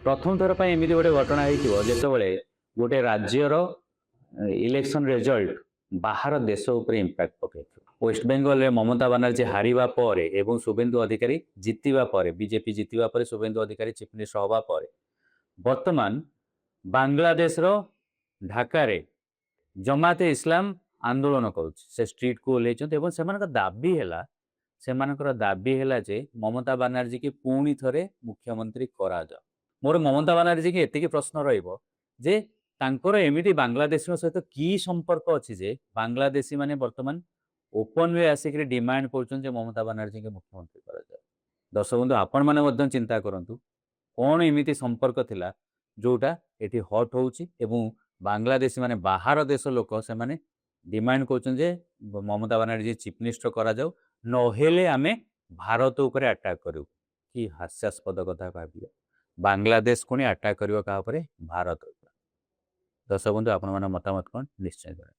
प्रथम थर पर एमती गोटे घटना होते गोटे राज्यर इलेक्शन रिजल्ट बाहर देश उपर इंपैक्ट पकड़ वेस्ट बेंगल रे ममता बनर्जी हारिबा परे एवं शुभेन्दु अधिकारी जितिबा परे बीजेपी जितिबा परे शुभेन्दु अधिकारी चीफ मिनिस्टर हवा परे वर्तमान बांग्लादेश रो ढाका रे जमाते इस्लाम आंदोलन कर स्ट्रीट को ओह्लैंट से दाबी है जे ममता बनर्जी की पुणी थे मुख्यमंत्री करा जाओ। मोर ममता बनर्जी की एति प्रश्न रे तांकर एमिति बांग्लादेश सहित की संपर्क अच्छी जे बांग्लादेशी माने वर्तमान ओपन वे आसिक डिमांड कर ममता बनर्जी के मुख्यमंत्री करा जाओ। दर्शक बंधु आपण मैंने चिंता करूँ कौन एमिति संपर्क थिला जोटा एटी हट हो बांग्लादेशी माने बाहर देश लोक से माने डिमांड कर ममता बनर्जी चीफ मिनिस्टर करा जाओ नहेले आमे भारत उपर अटैक करूँ कि हास्यास्पद कथा भाविए बांग्लादेश को अटैक कर भारत। दर्शक बंधु आपण मतामत कौन निश्चय करें।